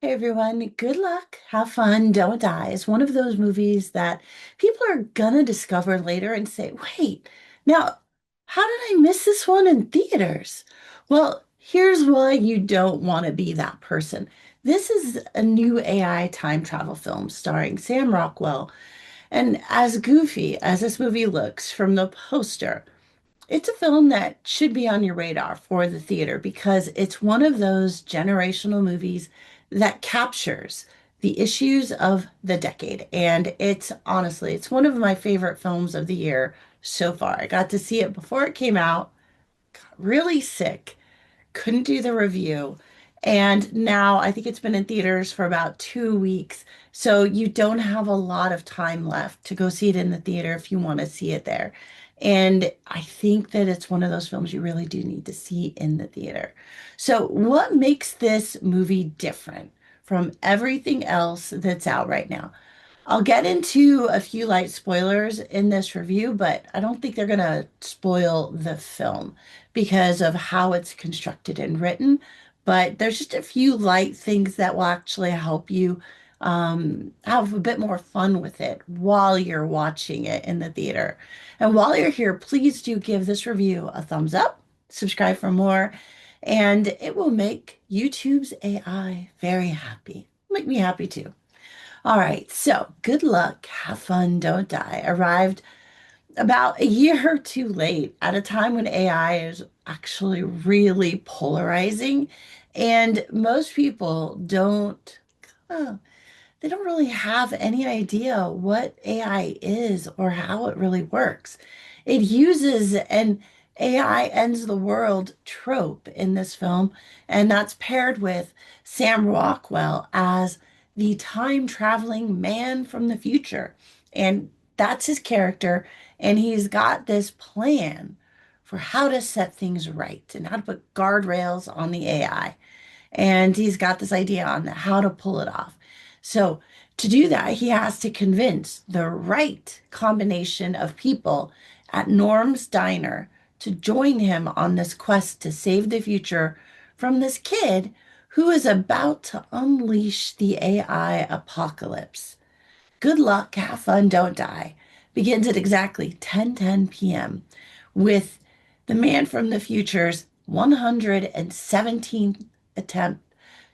Hey everyone, good luck, have fun, don't die. It's one of those movies that people are gonna discover later and say, wait, now, how did I miss this one in theaters? Well, here's why you don't want to be that person. This is a new AI time travel film starring Sam Rockwell. And as goofy as this movie looks from the poster, it's a film that should be on your radar for the theater because it's one of those generational movies that captures the issues of the decade. And it's honestly, it's one of my favorite films of the year so far. I got to see it before it came out, got really sick, couldn't do the review. And now I think it's been in theaters for about 2 weeks. So you don't have a lot of time left to go see it in the theater if you want to see it there. And I think that it's one of those films you really do need to see in the theater. So, what makes this movie different from everything else that's out right now? I'll get into a few light spoilers in this review, but I don't think they're going to spoil the film because of how it's constructed and written. But there's just a few light things that will actually help you have a bit more fun with it while you're watching it in the theater. And while you're here, please do give this review a thumbs up, subscribe for more, and it will make YouTube's AI very happy. Make me happy too. All right, so good luck, have fun, don't die. Arrived about a year too late at a time when AI is actually really polarizing, and most people uh, they don't really have any idea what AI is or how it really works. It uses an AI ends the world trope in this film, and that's paired with Sam Rockwell as the time traveling man from the future. And that's his character, and he's got this plan for how to set things right and how to put guardrails on the AI. And he's got this idea on how to pull it off. So, to do that, he has to convince the right combination of people at Norm's Diner to join him on this quest to save the future from this kid who is about to unleash the AI apocalypse. Good luck, have fun, don't die begins at exactly 10:10 p.m. with the man from the future's 117th attempt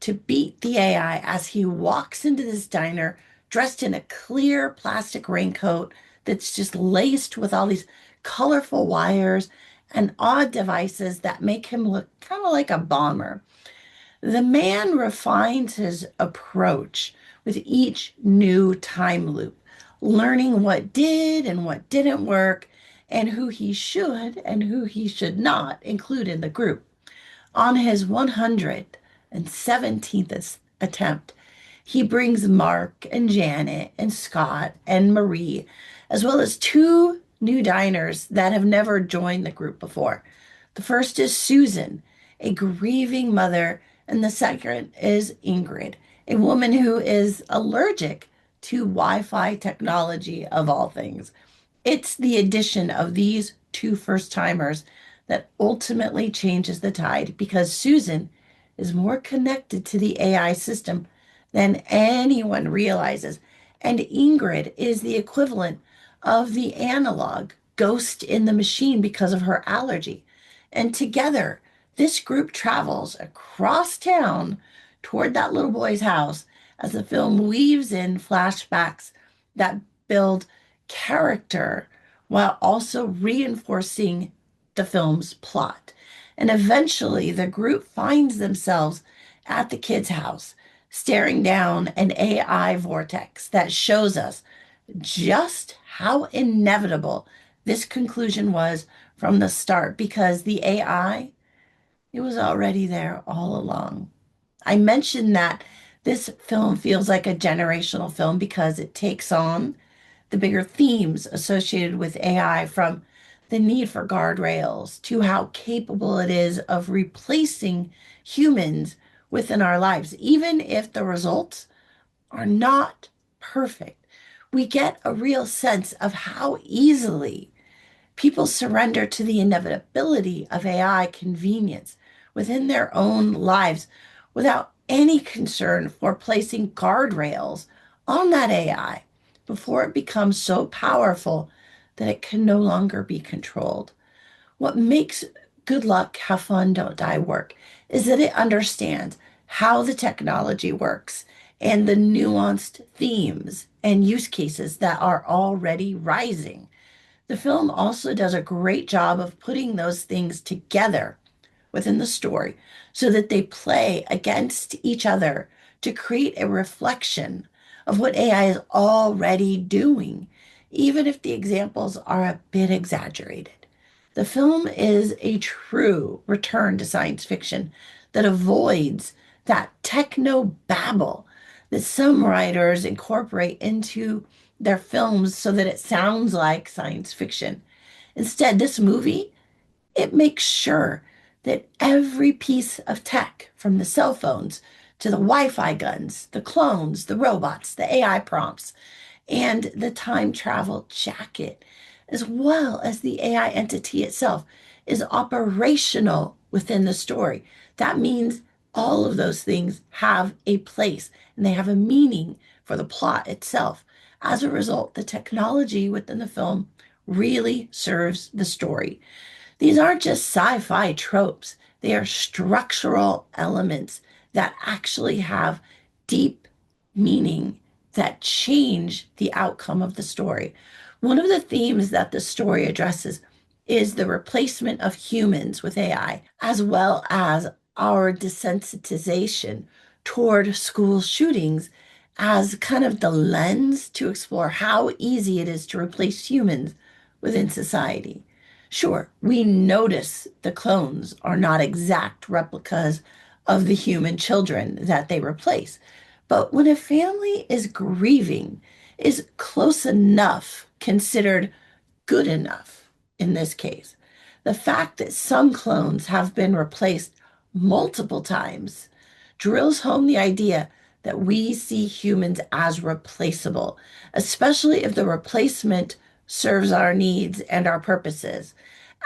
to beat the AI as he walks into this diner dressed in a clear plastic raincoat that's just laced with all these colorful wires and odd devices that make him look kind of like a bomber. The man refines his approach with each new time loop, learning what did and what didn't work, and who he should and who he should not include in the group. On his 117th attempt, he brings Mark and Janet and Scott and Marie, as well as two new diners that have never joined the group before. The first is Susan, a grieving mother, and the second is Ingrid, a woman who is allergic to Wi-Fi technology of all things. It's the addition of these two first timers that ultimately changes the tide because Susan is more connected to the AI system than anyone realizes. And Ingrid is the equivalent of the analog ghost in the machine because of her allergy. And together, this group travels across town toward that little boy's house as the film weaves in flashbacks that build character while also reinforcing the film's plot. And eventually, the group finds themselves at the kid's house, staring down an AI vortex that shows us just how inevitable this conclusion was from the start because the AI, it was already there all along. I mentioned that this film feels like a generational film because it takes on the bigger themes associated with AI, from the need for guardrails to how capable it is of replacing humans within our lives, even if the results are not perfect. We get a real sense of how easily people surrender to the inevitability of AI convenience within their own lives without any concern for placing guardrails on that AI before it becomes so powerful that it can no longer be controlled. What makes Good Luck, Have Fun, Don't Die work is that it understands how the technology works and the nuanced themes and use cases that are already rising. The film also does a great job of putting those things together within the story so that they play against each other to create a reflection of what AI is already doing, even if the examples are a bit exaggerated. The film is a true return to science fiction that avoids that techno babble that some writers incorporate into their films so that it sounds like science fiction. Instead, this movie, it makes sure that every piece of tech, from the cell phones to the Wi-Fi guns, the clones, the robots, the AI prompts, and the time travel jacket, as well as the AI entity itself, is operational within the story. That means all of those things have a place and they have a meaning for the plot itself. As a result, the technology within the film really serves the story. These aren't just sci-fi tropes, they are structural elements that actually have deep meaning that change the outcome of the story. One of the themes that the story addresses is the replacement of humans with AI, as well as our desensitization toward school shootings as kind of the lens to explore how easy it is to replace humans within society. Sure, we notice the clones are not exact replicas of the human children that they replace. But when a family is grieving, is close enough considered good enough in this case? The fact that some clones have been replaced multiple times drills home the idea that we see humans as replaceable, especially if the replacement serves our needs and our purposes.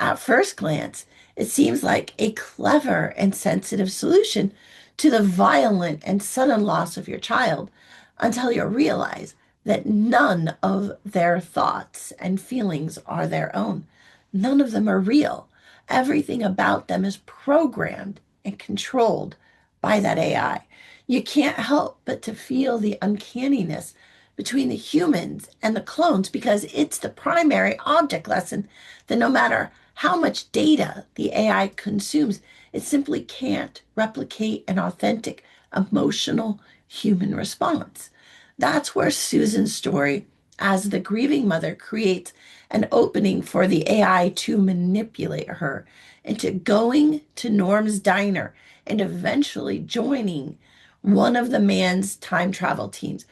At first glance, it seems like a clever and sensitive solution to the violent and sudden loss of your child until you realize that none of their thoughts and feelings are their own. None of them are real. Everything about them is programmed and controlled by that AI. You can't help but to feel the uncanniness between the humans and the clones because it's the primary object lesson that no matter how much data the AI consumes, it simply can't replicate an authentic emotional human response. That's where Susan's story as the grieving mother creates an opening for the AI to manipulate her into going to Norm's diner and eventually joining one of the man's time travel teams.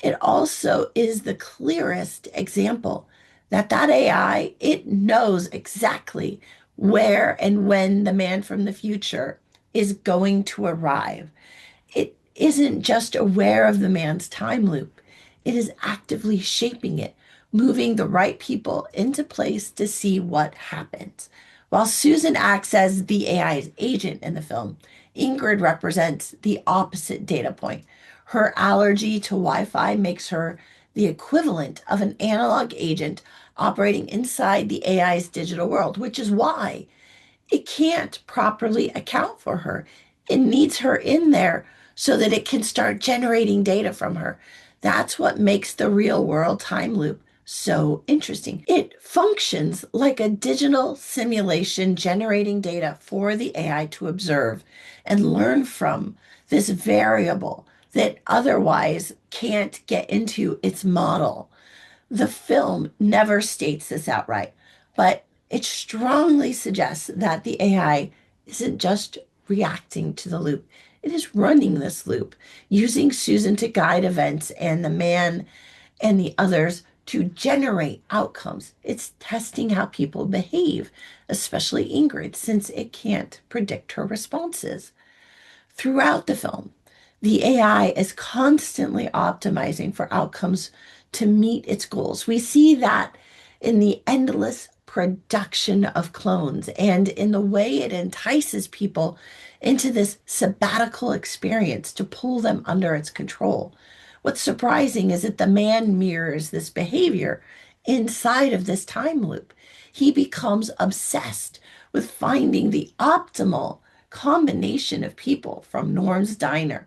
It also is the clearest example that that AI, it knows exactly where and when the man from the future is going to arrive. It isn't just aware of the man's time loop, it is actively shaping it, moving the right people into place to see what happens. While Susan acts as the AI's agent in the film, Ingrid represents the opposite data point. Her allergy to Wi Fi makes her the equivalent of an analog agent operating inside the AI's digital world, which is why it can't properly account for her. It needs her in there so that it can start generating data from her. That's what makes the real world time loop so interesting. It functions like a digital simulation generating data for the AI to observe and learn from this variable that otherwise can't get into its model. The film never states this outright, but it strongly suggests that the AI isn't just reacting to the loop, it is running this loop, using Susan to guide events and the man and the others to generate outcomes. It's testing how people behave, especially Ingrid, since it can't predict her responses. Throughout the film, the AI is constantly optimizing for outcomes to meet its goals. We see that in the endless production of clones and in the way it entices people into this sabbatical experience to pull them under its control. What's surprising is that the man mirrors this behavior inside of this time loop. He becomes obsessed with finding the optimal combination of people from Norm's diner,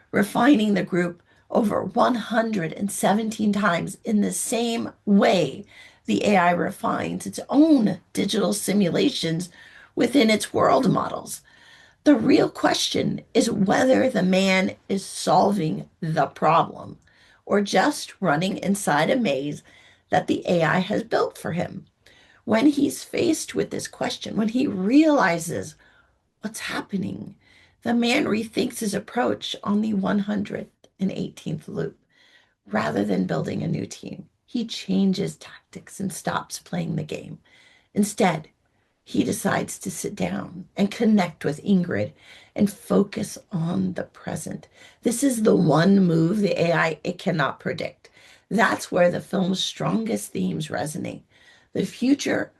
refining the group over 117 times in the same way the AI refines its own digital simulations within its world models. The real question is whether the man is solving the problem or just running inside a maze that the AI has built for him. When he's faced with this question, when he realizes what's happening, the man rethinks his approach on the 118th loop. Rather than building a new team, he changes tactics and stops playing the game. Instead, he decides to sit down and connect with Ingrid and focus on the present. This is the one move the AI it cannot predict. That's where the film's strongest themes resonate. The future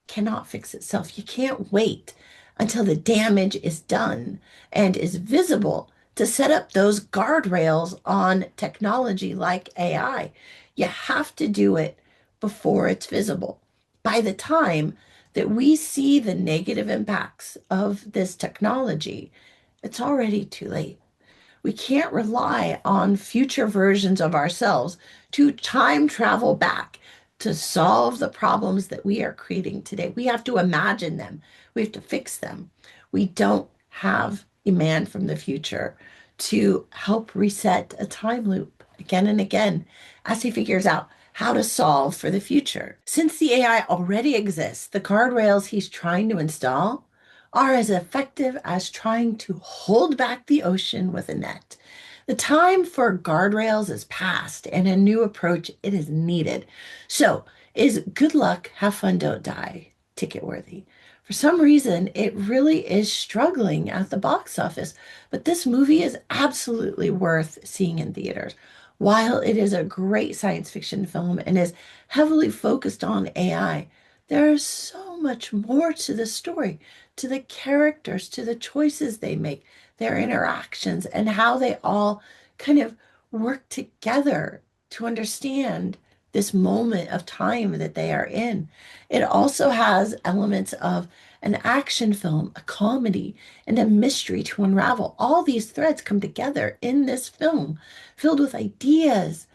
cannot fix itself. You can't wait until the damage is done and is visible to set up those guardrails on technology like AI. You have to do it before it's visible. By the time that we see the negative impacts of this technology, it's already too late. We can't rely on future versions of ourselves to time travel back to solve the problems that we are creating today. We have to imagine them. We have to fix them. We don't have a man from the future to help reset a time loop again and again as he figures out how to solve for the future. Since the AI already exists, the guardrails he's trying to install are as effective as trying to hold back the ocean with a net. The time for guardrails is past and a new approach it is needed. So, is good luck, have fun, don't die ticket worthy? For some reason, it really is struggling at the box office, but this movie is absolutely worth seeing in theaters. While it is a great science fiction film and is heavily focused on AI, there is so much more to the story, to the characters, to the choices they make, their interactions, and how they all kind of work together to understand this moment of time that they are in. It also has elements of an action film, a comedy, and a mystery to unravel. All these threads come together in this film, filled with ideas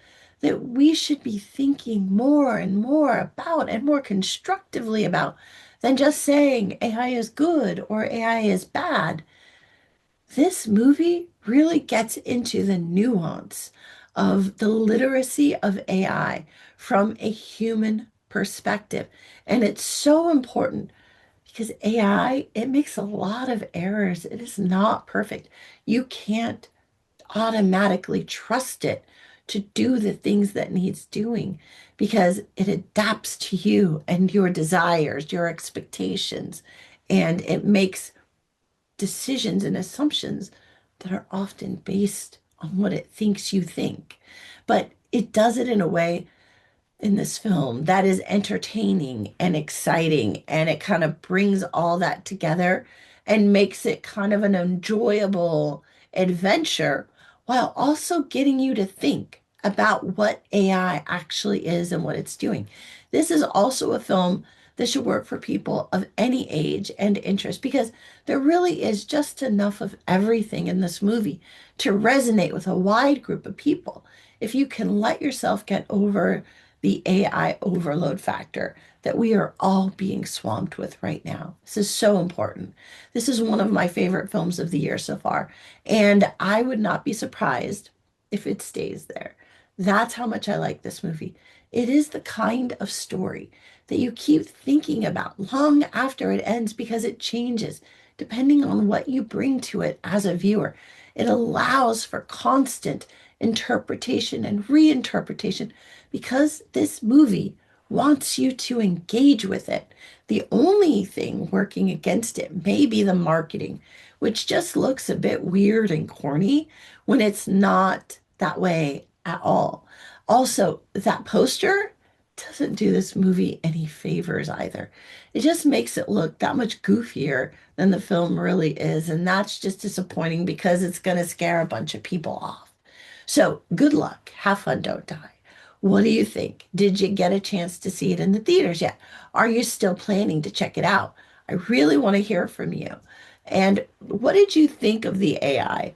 that we should be thinking more and more about and more constructively about than just saying AI is good or AI is bad. This movie really gets into the nuance of the literacy of AI from a human perspective. And it's so important because AI, it makes a lot of errors. It is not perfect. You can't automatically trust it to do the things that needs doing because it adapts to you and your desires, your expectations, and it makes decisions and assumptions that are often based on what it thinks you think. But it does it in a way in this film that is entertaining and exciting, and it kind of brings all that together and makes it kind of an enjoyable adventure while also getting you to think about what AI actually is and what it's doing. This is also a film that should work for people of any age and interest because there really is just enough of everything in this movie to resonate with a wide group of people. If you can let yourself get over the AI overload factor that we are all being swamped with right now. This is so important. This is one of my favorite films of the year so far, and I would not be surprised if it stays there. That's how much I like this movie. It is the kind of story that you keep thinking about long after it ends because it changes depending on what you bring to it as a viewer. It allows for constant interpretation and reinterpretation because this movie wants you to engage with it. The only thing working against it may be the marketing, which just looks a bit weird and corny when it's not that way at all. Also, that poster doesn't do this movie any favors either. It just makes it look that much goofier than the film really is, and that's just disappointing because it's going to scare a bunch of people off. So, good luck. Have fun, don't die. What do you think? Did you get a chance to see it in the theaters yet? Are you still planning to check it out? I really want to hear from you. And what did you think of the AI?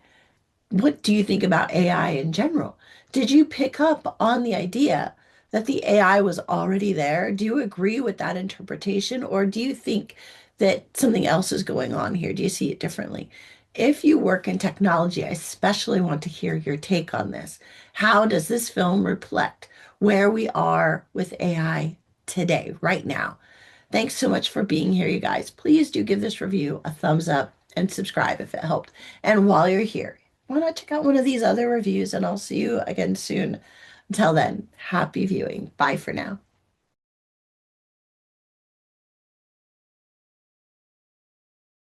What do you think about AI in general? Did you pick up on the idea that the AI was already there? Do you agree with that interpretation, or do you think that something else is going on here? Do you see it differently? If you work in technology, I especially want to hear your take on this. How does this film reflect where we are with AI today, right now? Thanks so much for being here, you guys. Please do give this review a thumbs up and subscribe if it helped. And while you're here, why not check out one of these other reviews? And I'll see you again soon. Until then, happy viewing. Bye for now.